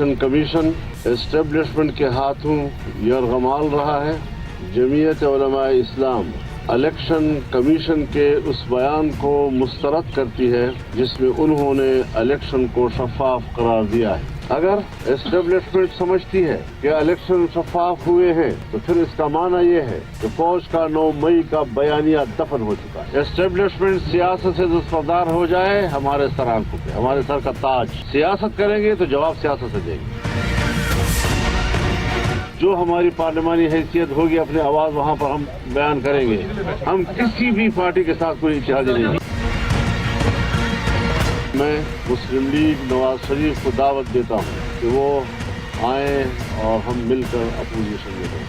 Election commission establishment के हाथों यरगमाल रहा है। जमीयत उलमा इस्लाम इलेक्शन कमीशन के उस बयान को मुस्तरद करती है जिसमें उन्होंने इलेक्शन को शफाफ करार दिया है। अगर एस्टेब्लिशमेंट समझती है कि इलेक्शन शफाफ हुए हैं तो फिर इसका माना यह है कि फौज का 9 मई का बयानिया दफन हो चुका है। एस्टेब्लिशमेंट सियासत से दस्तबरदार हो जाए, हमारे सर आंखों पे, हमारे सर का ताज। सियासत करेंगे तो जवाब सियासत से देंगे। जो हमारी पार्लिमानी हैसियत होगी, अपनी आवाज वहाँ पर हम बयान करेंगे। हम किसी भी पार्टी के साथ कोई इत्तेहादी नहीं। मैं मुस्लिम लीग नवाज शरीफ को दावत देता हूँ कि वो आए और हम मिलकर अपोजिशन में रहें।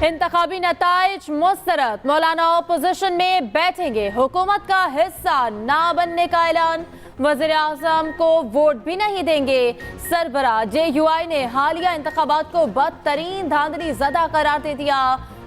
इंतखाबी नताइज मुस्तरद, मौलाना अपोजिशन में बैठेंगे। हुकूमत का हिस्सा ना बनने का ऐलान, वज़ीर आज़म को वोट भी नहीं देंगे। सरबराह JUI ने हालिया इंतखाबात को बदतरीन धांधली ज़दा करार दे दिया।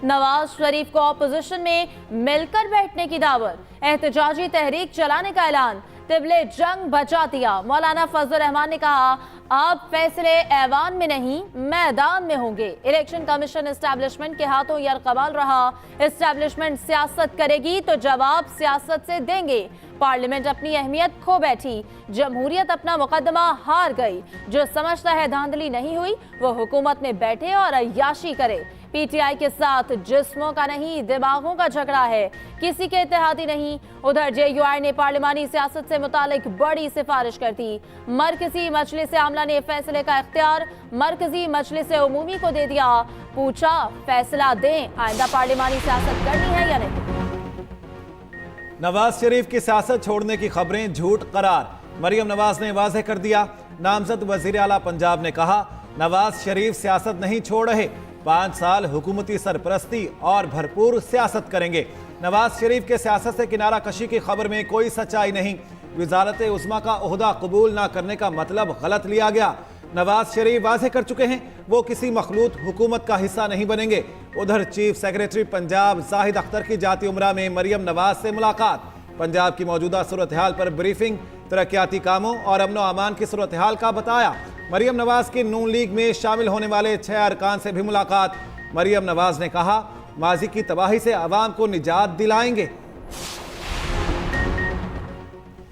नवाज शरीफ को अपोजिशन में मिलकर बैठने की दावत, एहतजाजी तहरीक चलाने का ऐलान, तिबले जंग बचा दिया। मौलाना फजल रहमान ने कहा, अब फैसले ऐवान में नहीं मैदान में होंगे। इलेक्शन कमीशन एस्टैब्लिशमेंट के हाथों यरगमाल रहा। एस्टैब्लिशमेंट सियासत करेगी तो जवाब सियासत से देंगे। पार्लियामेंट अपनी अहमियत खो बैठी, जमहूरियत अपना मुकदमा हार गई। जो समझता है धांधली नहीं हुई वो हुकूमत में बैठे और अय्याशी करे। PTI के साथ जिस्मों का नहीं दिमागों का झगड़ा है, किसी के इत्तेहादी नहीं। उधर JUI ने पार्लिमानी सियासत से मुतालिक बड़ी सिफारिश कर दी। मरकजी मजलिस आमला ने फैसले का इख्तियार मरकजी मजलिस उमूमी को दे दिया। पूछा, फैसला दें, आइंदा पार्लिमानी सियासत करनी है या नहीं। नवाज शरीफ की सियासत छोड़ने की खबरें झूठ करार, मरियम नवाज ने वाज़ेह कर दिया। नामजद वज़ीर आला पंजाब ने कहा, नवाज शरीफ सियासत नहीं छोड़ रहे, 5 साल हुकूमती सरपरस्ती और भरपूर सियासत करेंगे। नवाज शरीफ के सियासत से किनारा कशी की खबर में कोई सच्चाई नहीं। वजारत उस्मा का ओहदा कबूल ना करने का मतलब गलत लिया गया। नवाज शरीफ वाज़ेह कर चुके हैं वो किसी मखलूत हुकूमत का हिस्सा नहीं बनेंगे। उधर चीफ सेक्रेटरी पंजाब जाहिद अख्तर की जाती उमरा में मरियम नवाज से मुलाकात, पंजाब की मौजूदा सूरत हाल पर ब्रीफिंग, तरक्याती कामों और अमनो अमान की सूरत हाल का बताया। मरियम नवाज की नून लीग में शामिल होने वाले 6 अरकान से भी मुलाकात। मरियम नवाज ने कहा, माजी की तबाही से अवाम को निजात दिलाएंगे।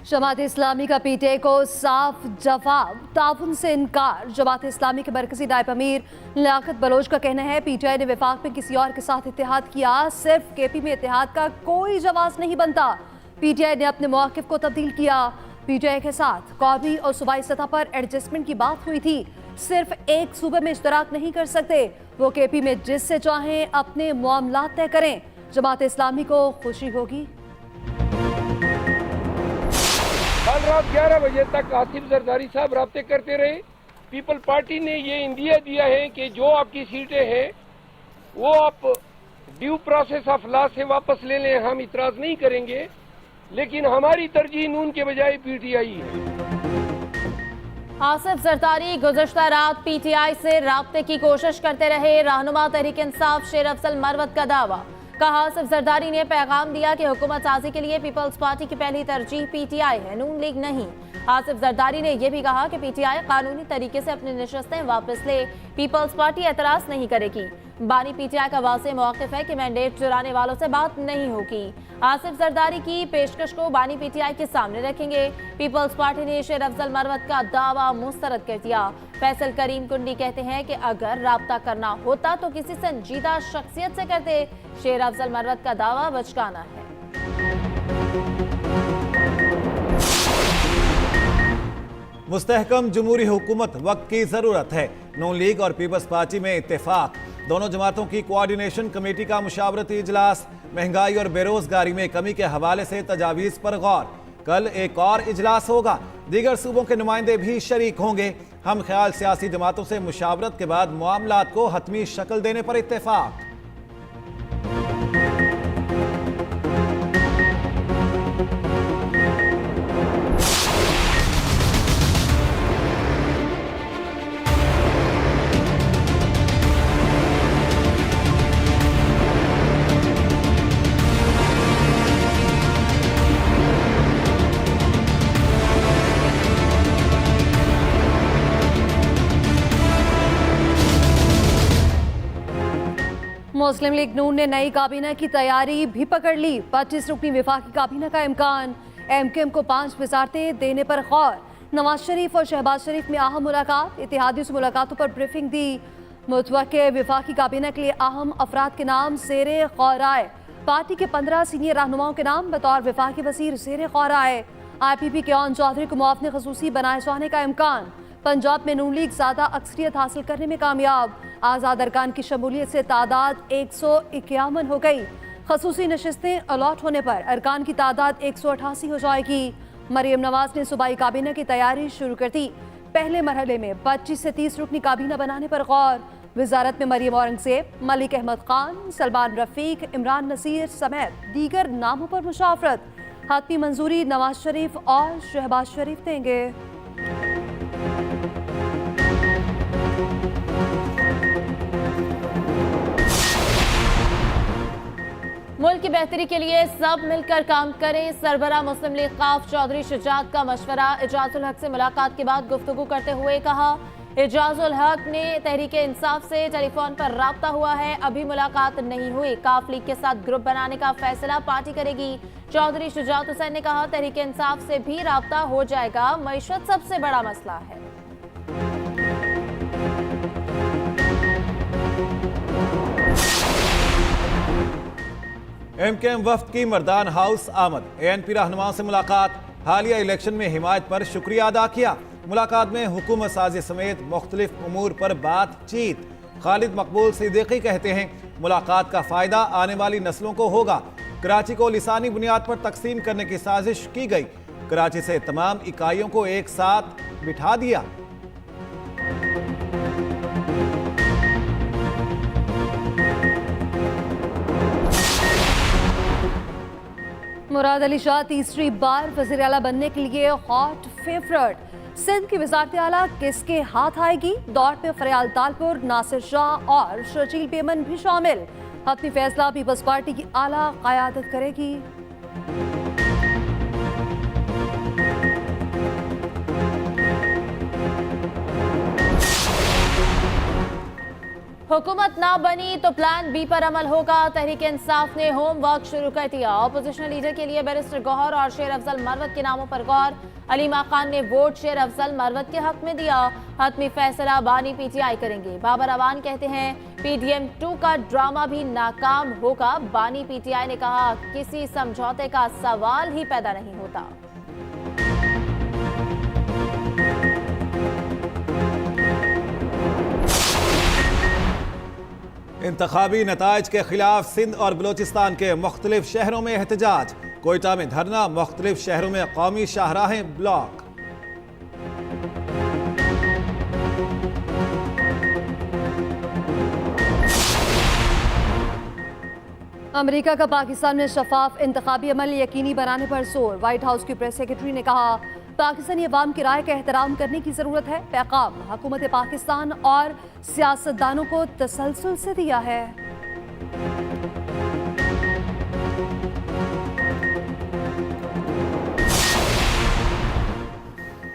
जमात इस्लामी का PTI को साफ जवाब, ताउन से इनकार। जमात इस्लामी के मरकजी नायब अमीर लियाकत बलोच का कहना है, PTI ने वफाक में किसी और के साथ इत्तेहाद किया, सिर्फ KP में इत्तेहाद का कोई जवाब नहीं बनता। PTI ने अपने मौक़िफ़ को तब्दील किया। PTI के साथ कौमी और सूबाई सतह पर एडजस्टमेंट की बात हुई थी, सिर्फ एक सूबे में इश्तराक नहीं कर सकते। वो KP में जिससे चाहें अपने मामलात तय करें। जमात इस्लामी को खुशी होगी। कल रात 11 बजे तक आसिफ जरदारी साहब राब्ते करते रहे। पीपल पार्टी ने ये इंदिया दिया है कि जो आपकी सीटें हैं वो आप ड्यू प्रोसेस ऑफ लॉ से वापस ले लें, हम इतराज नहीं करेंगे, लेकिन हमारी तरजीह नून के बजाय PTI है। आसिफ जरदारी गुज़श्ता रात PTI से राब्ते की कोशिश करते रहे। रहनुमा तहरीक इंसाफ शेर अफजल मरवत का दावा, कहा आसिफ जरदारी ने पैगाम दिया कि हुकूमत साजी के लिए पीपल्स पार्टी की पहली तरजीह PTI है, नून लीग नहीं। आसिफ जरदारी ने यह भी कहा कि PTI कानूनी तरीके से अपनी नशस्तें वापस ले, पीपल्स पार्टी एतराज नहीं करेगी। बानी PTI का वाज़ेह मौक़िफ़ है कि मैंडेट चुराने वालों से बात नहीं होगी। आसिफ जरदारी की पेशकश को बानी PTI के सामने रखेंगे। पीपल्स पार्टी ने शेर अफजल मरवत का दावा मुस्तरद कर दिया। फैसल करीम कुंडी कहते हैं कि अगर राब्ता करना होता तो किसी संजीदा शख्सियत से करते। शेर अफजल मरवत का दावा बचकाना है। मुस्तहकम जमहूरी हुकूमत वक्त की जरूरत है। नून लीग और पीपल्स पार्टी में इत्तेफाक, दोनों जमातों की कोऑर्डिनेशन कमेटी का मुशावरती इजलास। महंगाई और बेरोजगारी में कमी के हवाले से तजावीज़ पर गौर। कल एक और इजलास होगा, दीगर सूबों के नुमाइंदे भी शरीक होंगे। हम ख्याल सियासी जमातों से मुशावरत के बाद मामलात को हतमी शक्ल देने पर इत्तेफाक। मुस्लिम लीग नून ने नई काबीना की तैयारी भी पकड़ ली। 25 रुकनी वफाकी काबीना का इम्कान। एमकेएम को 5 वजारतें देने पर गौर। नवाज शरीफ और शहबाज शरीफ में अहम मुलाकात। इत्तेहादियों से मुलाकातों पर ब्रीफिंग दी। मुतवक्के वफाकी काबीना के लिए अहम अफराद के नाम ज़ेरे गौर आए। पार्टी के 15 सीनियर रहनुमाओं के नाम बतौर वफाकी वज़ीर ज़ेरे गौर आए। IPP के ओन चौधरी को मुआवने ख़ुसूसी बनाए जाने का इम्कान। पंजाब में नून लीग ज़्यादा अक्सरियत हासिल करने में कामयाब। आज़ाद अरकान की शमूलियत से तादाद 151 हो गई। ख़ुसूसी नशिस्तें अलॉट होने पर अरकान की तादाद 188 हो जाएगी। मरियम नवाज ने सूबाई काबीना की तैयारी शुरू कर दी। पहले मरहले में 25 से 30 रुकनी काबीना बनाने पर गौर। वजारत में मरियम औरंगजेब, मलिक अहमद खान, सलमान रफीक, इमरान नसीर समेत दीगर नामों पर मुशावरत। हतमी मंजूरी नवाज शरीफ और शहबाज शरीफ देंगे। मुल्क की बेहतरी के लिए सब मिलकर काम करें। सरबरा मुस्लिम लीग काफ चौधरी शुजात का मशवरा। एजाजुल हक से मुलाकात के बाद गुफ्तगू करते हुए कहा, एजाजुल हक ने तहरीक इंसाफ से टेलीफोन पर राब्ता हुआ है, अभी मुलाकात नहीं हुई। काफ लीग के साथ ग्रुप बनाने का फैसला पार्टी करेगी। चौधरी शुजात हुसैन ने कहा, तहरीक इंसाफ से भी राब्ता हो जाएगा, मईशत सबसे बड़ा मसला है। एमकेएम वफ्द की मर्दान हाउस आमद। ANP रहनुमाओं से मुलाकात। हालिया इलेक्शन में हिमायत पर शुक्रिया अदा किया। मुलाकात में हुकूमत साजी समेत मुख्तलिफ उमूर पर बातचीत। खालिद मकबूल सिद्दीकी कहते हैं, मुलाकात का फ़ायदा आने वाली नस्लों को होगा। कराची को लिसानी बुनियाद पर तकसीम करने की साजिश की गई। कराची से तमाम इकाइयों को एक साथ बिठा दिया। मुराद अली शाह तीसरी बार वज़ीर आला बनने के लिए हॉट फेवरेट। सिंध की वज़ारत आला किसके हाथ आएगी? दौड़ में फरियाल तालपुर, नासिर शाह और शर्जील बेमन भी शामिल। हतमी फैसला पीपल्स पार्टी की आला क़यादत करेगी। हुकूमत ना बनी तो प्लान बी पर अमल होगा। तहरीक इंसाफ ने होमवर्क शुरू कर दिया। ऑपोजिशन लीडर के लिए बैरिस्टर गौहर और शेर अफजल मरवत के नामों पर गौर। अलीमा खान ने वोट शेर अफजल मरवत के हक में दिया। हतमी फैसला बानी PTI करेंगे। बाबर अवान कहते हैं, PDM 2 का ड्रामा भी नाकाम होगा। बानी PTI ने कहा, किसी समझौते का सवाल ही पैदा नहीं होता। इंतखाबी नताइज के खिलाफ सिंध और बलोचिस्तान के मुख्तलिफ शहरों में एहतजाज। कोयटा में धरना, मुख्तलिफ शहरों में कौमी शाहराहें ब्लॉक। अमेरिका का पाकिस्तान में शफाफ इंतखाबी अमल यकीनी बनाने पर जोर। व्हाइट हाउस की प्रेस सेक्रेटरी ने कहा, पाकिस्तानी अवाम की राय का एहतराम करने की जरूरत है। पैगाम हुकूमत पाकिस्तान और सियासतदानों को तसलसल से दिया है।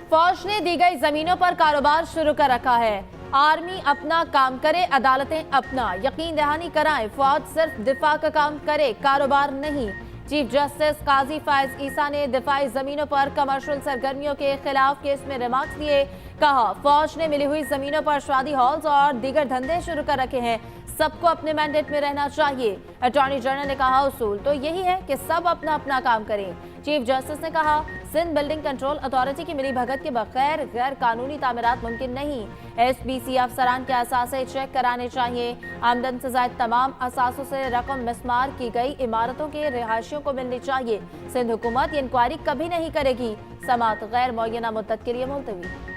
फौज ने दी गई जमीनों पर कारोबार शुरू कर रखा है। आर्मी अपना काम करे, अदालतें अपना। यकीन दहानी कराएं, फौज सिर्फ दिफा का काम करे, कारोबार नहीं। चीफ जस्टिस काजी फायज ईसा ने दिफाई जमीनों पर कमर्शियल सरगर्मियों के खिलाफ केस में रिमार्क्स दिए। कहा, फौज ने मिली हुई जमीनों पर शादी हॉल्स और दीगर धंधे शुरू कर रखे हैं, सबको अपने मैंडेट में रहना चाहिए। अटॉर्नी जनरल ने कहा, उसूल तो यही है कि सब अपना अपना काम करें। चीफ जस्टिस ने कहा, सिंध बिल्डिंग कंट्रोल अथॉरिटी की मिली भगत के बगैर गैर कानूनी तामीरात मुमकिन नहीं। SBC अफसरान के असासे चेक कराने चाहिए। आमदन से जायद तमाम असासों से रकम मिसमार की गई इमारतों के रिहायशियों को मिलनी चाहिए। सिंध हुकूमत ये इंक्वायरी कभी नहीं करेगी। समात गैर मुअय्यना मुद्दत के लिए मुलतवी।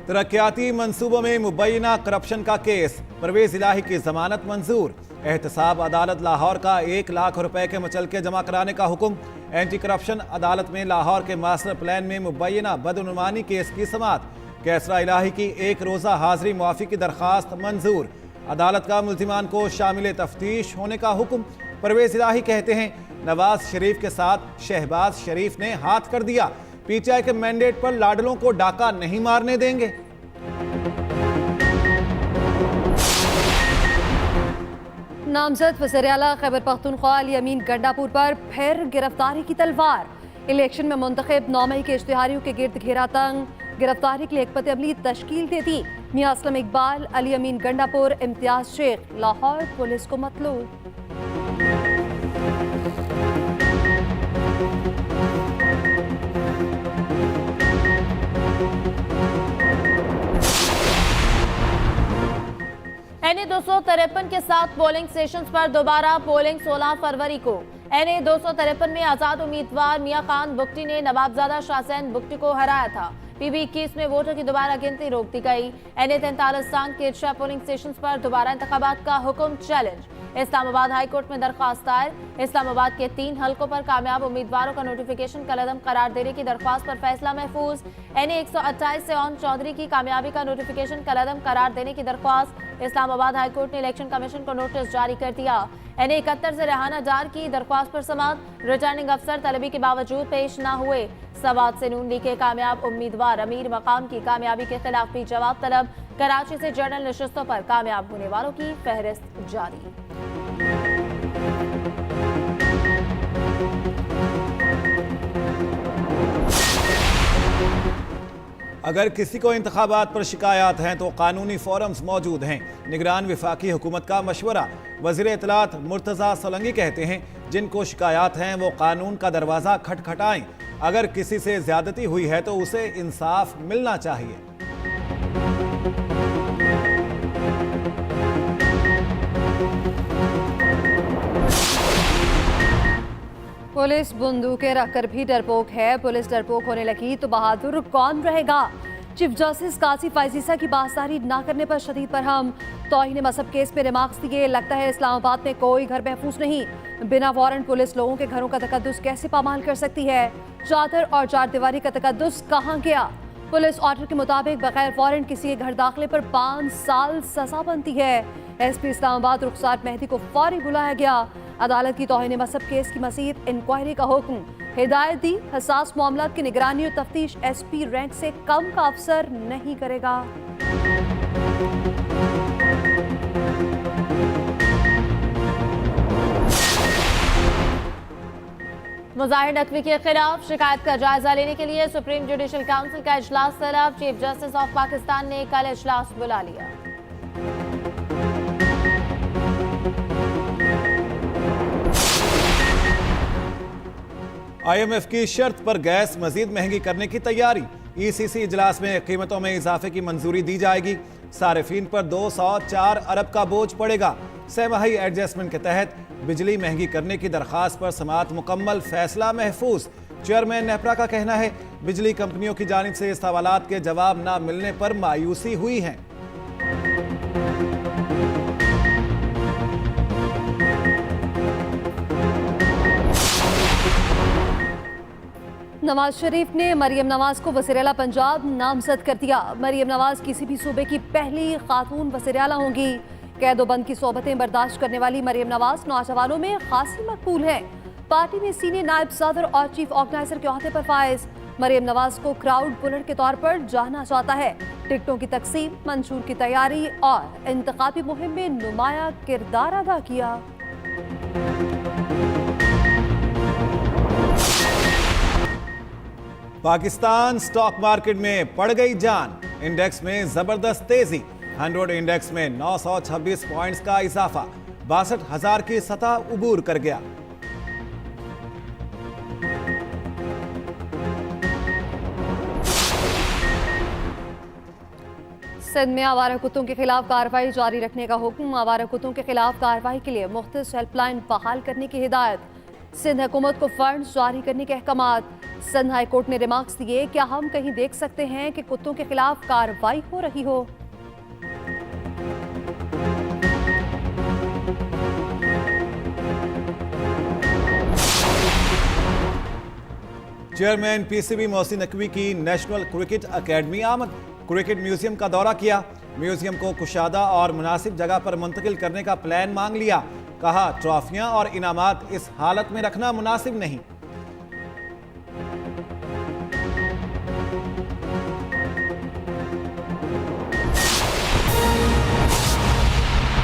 तरक्याती मंसूबों में मुबैना करप्शन का केस। परवेज इलाही की जमानत मंजूर। एहतसाब अदालत लाहौर का 1 लाख रुपए के मुचलके जमा कराने का हुक्म। एंटी करप्शन अदालत में लाहौर के मास्टर प्लान में मुबैना बदनुमानी केस की समात। कैसरा इलाही की 1 रोज़ा हाजिरी मुआफ़ी की दरख्वास्त मंजूर। अदालत का मुल्जिमान को शामिल तफ्तीश होने का हुक्म। परवेज इलाही कहते हैं, नवाज शरीफ के साथ शहबाज शरीफ ने हाथ कर दिया। PTI के मैंडेट पर लाडलों को डाका नहीं मारने देंगे। नामजद वज़ीर-ए-आला खैबर पख्तूनख्वा अली अमीन गंडापुर पर फिर गिरफ्तारी की तलवार। इलेक्शन में मुंतखब 9 मई के इश्तिहारियों के गिर्द घेरा तंग, गिरफ्तारी के लिए एक अमली तश्कील दे दी। मियां असलम इकबाल, अली अमीन गंडापुर, इम्तियाज शेख लाहौर पुलिस को मतलूब। NA 253 के साथ पोलिंग स्टेशंस पर दोबारा पोलिंग 16 फरवरी को। NA 253 में आजाद उम्मीदवार मियां खान बुगटी ने नवाबजादा शाहसैन बुगटी को हराया था। PB 21 में वोटों की दोबारा गिनती रोक दी गई। NA 43 टांग के 6 पोलिंग स्टेशंस पर दोबारा इंतखाबात का हुक्म चैलेंज। इस्लामाबाद हाई कोर्ट में दरख्वास्त दायर। इस्लामाबाद के 3 हलकों पर कामयाब उम्मीदवारों का नोटिफिकेशन कलअदम करार देने की दरख्वास्त पर फैसला महफूज। NA 128 से ओन चौधरी की कामयाबी का नोटिफिकेशन कलअदम करार देने की दरख्वास्त। इस्लामाबाद हाई कोर्ट ने इलेक्शन कमीशन को नोटिस जारी कर दिया। NA 71 से रेहाना जार की दरख्वास्त पर समाअत। रिटर्निंग अफसर तलबी के बावजूद पेश न हुए। सवात से नून लीग के कामयाब उम्मीदवार अमीर मकाम की कामयाबी के खिलाफ भी जवाब तलब। कराची से जनरल नशिस्तों पर कामयाब होने वालों की फहरिस्त जारी। अगर किसी को इंतखाबात पर शिकायत हैं तो कानूनी फोरम्स मौजूद हैं। निगरान वफाकी हुकूमत का मशवरा। वज़ीर इत्तलात मुर्तज़ा सोलंकी कहते हैं, जिनको शिकायत हैं वो कानून का दरवाज़ा खटखटाएं। अगर किसी से ज्यादती हुई है तो उसे इंसाफ मिलना चाहिए। पुलिस बंदूकें रखकर भी डरपोक है। पुलिस डरपोक होने लगी तो बहादुर कौन रहेगा? चीफ जस्टिस कासिफ फाइजीसा की बाज़दारी न करने पर शदीद बरहम। तौहीन मजहब केस में रिमार्क्स दिए। लगता है इस्लामाबाद में कोई घर महफूज नहीं। बिना वारंट पुलिस लोगों के घरों का तकद्दुस कैसे पामाल कर सकती है? चादर और चार दीवारी का तकद्दुस कहाँ गया? पुलिस ऑर्डर के मुताबिक बगैर वारंट किसी के घर दाखिले पर 5 साल सजा बनती है। SP इस्लामाबाद रुखसार मेहदी को फौरी बुलाया गया। अदालत की तौहीन मजहब केस की मज़ीद इंक्वायरी का हुक्म। हिदायत दी, हसास मामलात की निगरानी और तफ्तीश SP रैंक से कम का अफसर नहीं करेगा। मुज़ाहिर नकवी के खिलाफ शिकायत का जायजा लेने के लिए सुप्रीम जुडिशल काउंसिल का इजलास तलब। चीफ जस्टिस ऑफ पाकिस्तान ने कल इजलास बुला लिया। IMF की शर्त पर गैस मजीद महंगी करने की तैयारी। ECC इजलास में कीमतों में इजाफे की मंजूरी दी जाएगी। सारिफीन पर 204 अरब का बोझ पड़ेगा। सहमाही एडजस्टमेंट के तहत बिजली महंगी करने की दरखास्त पर समाअत मुकम्मल, फैसला महफूज। चेयरमैन नेपरा का कहना है, बिजली कंपनियों की जानिब से इस सवालात के जवाब न मिलने पर मायूसी हुई है। नवाज शरीफ ने मरियम नवाज को वज़ीर-ए-आला पंजाब नामजद कर दिया। मरियम नवाज किसी भी सूबे की पहली खातून वज़ीर-ए-आला होंगी। कैदोबंद की सोबतें बर्दाश्त करने वाली मरियम नवाज नौजवानों में खासी मकबूल है। पार्टी में सीनियर नायब सदर और चीफ ऑर्गेनाइजर के ओहदे पर फाइज। मरियम नवाज को क्राउड पुलर के तौर पर जाना जाता है। टिकटों की तकसीम, मंशूर की तैयारी और इंतखाबी मुहिम में नुमाया किरदार अदा किया। पाकिस्तान स्टॉक मार्केट में पड़ गई जान। इंडेक्स में जबरदस्त तेजी। 100 इंडेक्स में 926 पॉइंट्स का इजाफा। 62,000 की सतह उबूर कर गया। सिंध में आवारा कुत्तों के खिलाफ कार्रवाई जारी रखने का हुक्म। आवारा कुत्तों के खिलाफ कार्रवाई के लिए मुख्तलिफ हेल्पलाइन बहाल करने की हिदायत। सिंध हुकूमत को फंड जारी करने के अहकामात। सिंध हाई कोर्ट ने रिमार्क्स दिए, क्या हम कहीं देख सकते हैं कि कुत्तों के खिलाफ कार्रवाई हो रही हो? चेयरमैन PCB मोहसिन नकवी की नेशनल क्रिकेट अकेडमी आमद। क्रिकेट म्यूजियम का दौरा किया। म्यूजियम को कुशादा और मुनासिब जगह पर मुंतकिल करने का प्लान मांग लिया। कहा, ट्रॉफियां और इनामात इस हालत में रखना मुनासिब नहीं।